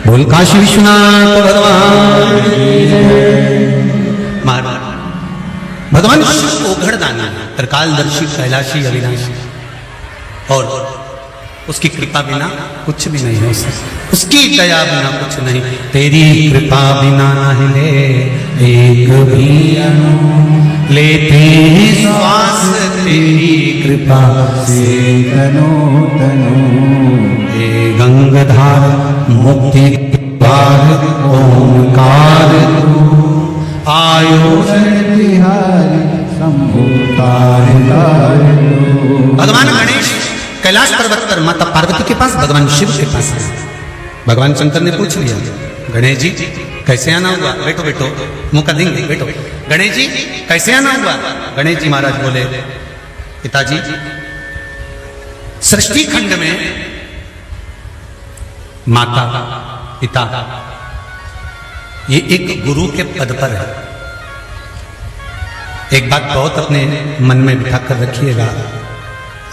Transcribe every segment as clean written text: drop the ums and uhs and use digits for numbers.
बोल काशी विश्वनाथ भगवान। भगवान शिव को उघड़दानी, त्रिकालदर्शी, कैलाशी, अविनाशी, और उसकी कृपा बिना कुछ भी नहीं हो सकता, उसकी दया बिना कुछ नहीं। तेरी कृपा बिना न हिले एक भी अणु, लेते हैं श्वास तेरी कृपा से तनो तनो। हे गंगाधार मुक्ति द्वार ओंकार तू, आयो बिहारी शंभुकार। भगवान गणेश कैलाश पर्वत पर माता पार्वती के पास, भगवान शिव के पास है। भगवान शंकर ने पूछ लिया, गणेश जी कैसे आना हुआ? बैठो बैठो, मुंह कर देंगे, बैठो। गणेश जी कैसे आना हुआ? गणेश जी महाराज बोले, पिताजी सृष्टि खंड में माता पिता ये एक गुरु के पद पर है। एक बात बहुत अपने मन में बिठा कर रखिएगा,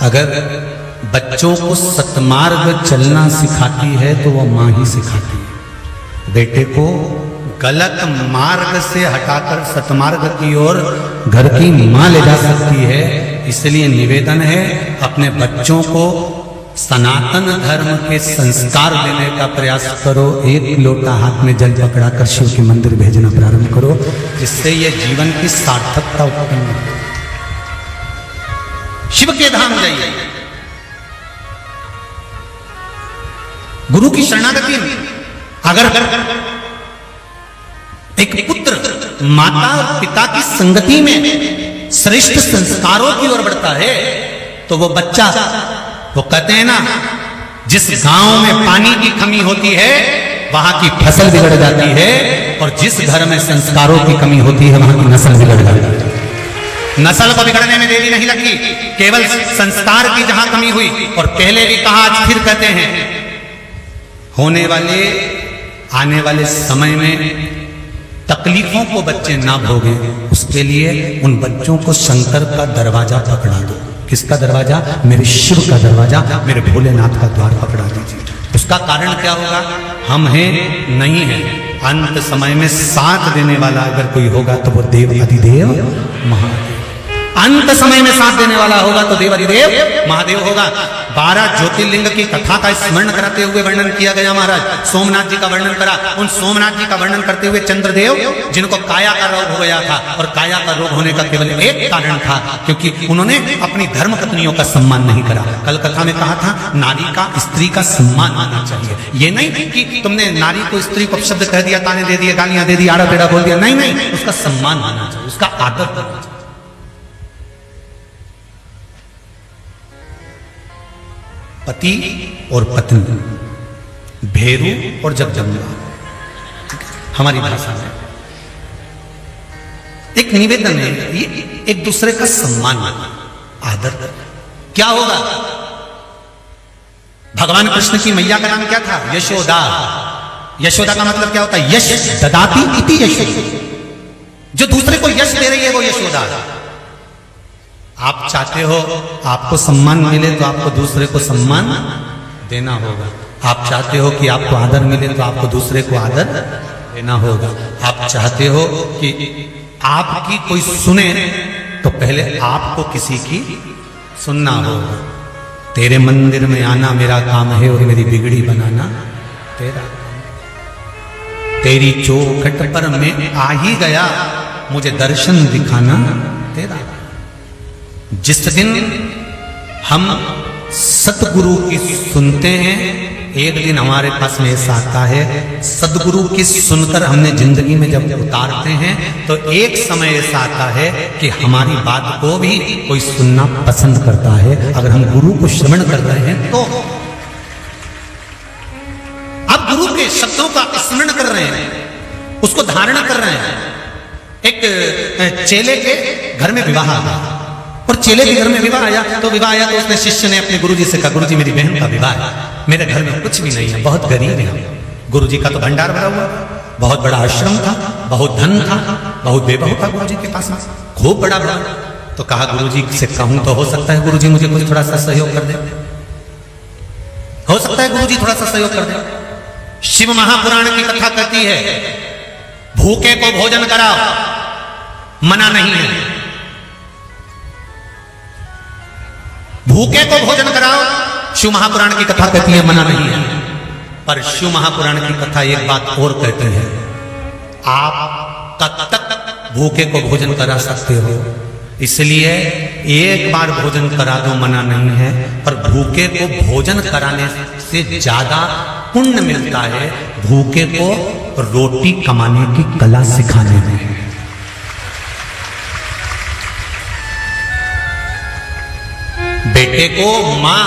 अगर बच्चों को सतमार्ग चलना सिखाती है तो वह मां ही सिखाती है। बेटे को गलत मार्ग से हटाकर सतमार्ग की ओर घर की मां ले जा सकती है। इसलिए निवेदन है, अपने बच्चों को सनातन धर्म के संस्कार देने का प्रयास करो। एक लोटा हाथ में जल पकड़ा कर शिव के मंदिर भेजना प्रारंभ करो, जिससे यह जीवन की सार्थकता उत्पन्न हो। शिव के धाम जाइए, गुरु की शरणागति में अगर एक पुत्र माता और पिता की संगति में श्रेष्ठ संस्कारों की ओर बढ़ता है तो वो बच्चा, वो कहते हैं ना, जिस गांव में पानी की कमी होती है वहां की फसल बिगड़ जाती है, और जिस घर में संस्कारों की कमी होती है वहां की नस्ल बिगड़ जाती है। नस्ल को बिगड़ने में देरी नहीं लगती, केवल संस्कार की जहां कमी हुई। और पहले भी कहा, आज फिर कहते हैं, होने वाले आने वाले समय में तकलीफों को बच्चे ना भोगें, उसके लिए उन बच्चों को शंकर का दरवाजा पकड़ा दो। किसका दरवाजा? मेरे शिव का दरवाजा, मेरे भोलेनाथ का द्वार पकड़ा दीजिए। उसका कारण क्या होगा? हम हैं नहीं है, अंत समय में साथ देने वाला अगर कोई होगा तो वो देव अधिदेव महादेव। अंत समय में साथ देने वाला होगा तो देव अधिदेव महादेव होगा। 12 ज्योतिर्लिंग की कथा का स्मरण कराते हुए वर्णन किया गया महाराज। सोमनाथ जी का वर्णन करा, उन सोमनाथ जी का वर्णन करते हुए चंद्रदेव, जिनको काया का रोग हो गया था, और काया का रोग होने का केवल एक कारण था, क्योंकि उन्होंने अपनी धर्म पत्नियों का सम्मान नहीं करा। कल कथा में कहा था, नारी का स्त्री का सम्मान आना चाहिए। ये नहीं कि तुमने नारी को स्त्री को शब्द कह दिया, ताने दे दिए, गालियां दे दी, आड़ा टेढ़ा बोल दिया, नहीं नहीं, उसका सम्मान आना चाहिए, उसका आदर करना चाहिए। पति और पत्नी, भेरू और जगदम्बा, हमारी भाषा में एक निवेदन है, ये एक दूसरे का सम्मान, आदर। क्या होगा? भगवान कृष्ण की मैया का नाम क्या था? यशोदा। यशोदा का मतलब क्या होता है? यश ददाती इति यशोदा, जो दूसरे को यश दे रही है वो यशोदा। आप चाहते हो आपको सम्मान मिले तो आपको दूसरे को सम्मान देना होगा। आप चाहते हो कि आपको आदर मिले तो आपको दूसरे को आदर देना होगा। आप चाहते हो कि आपकी कोई सुने तो पहले आपको किसी की सुनना होगा। तेरे मंदिर में आना मेरा काम है और मेरी बिगड़ी बनाना तेरा। तेरी चौखट पर मैं आ ही गया, मुझे दर्शन दिखाना तेरा। जिस दिन हम सतगुरु की सुनते हैं, एक दिन हमारे पास में ऐसा आता है, सदगुरु की सुनकर हमने जिंदगी में जब उतारते हैं तो एक समय ऐसा आता है कि हमारी बात को भी कोई सुनना पसंद करता है, अगर हम गुरु को श्रवण कर रहे हैं तो। आप गुरु के शब्दों का स्मरण कर रहे हैं, उसको धारण कर रहे हैं। एक चेले के घर में विवाह आया, और चेले के घर में विवाह आया तो उसने शिष्य ने अपने गुरुजी से कहा, गुरुजी मेरी बहन का विवाह है, मेरे घर में कुछ भी नहीं है, बहुत गरीब है। गुरुजी का तो भंडार भरा हुआ, बहुत बड़ा आश्रम था, बहुत धन था, बहुत बेबहू था गुरुजी के पास, खूब बड़ा बड़ा। तो कहा गुरुजी से कहूं तो हो सकता है गुरुजी मुझे कुछ थोड़ा सा सहयोग कर दे, हो सकता है गुरुजी थोड़ा सा सहयोग कर दे। शिव महापुराण की कथा कहती है भूखे को भोजन कराओ, मना नहीं है। भूखे को भोजन कराओ, शिव महापुराण की कथा कहती है मना नहीं है। पर शिव महापुराण की कथा एक बात और कहती है, आप कब तक भूखे को भोजन करा सकते हो। इसलिए एक बार भोजन करा दो, मना नहीं है, पर भूखे को भोजन कराने से ज्यादा पुण्य मिलता है भूखे को रोटी कमाने की कला सिखाने में। बेटे को मां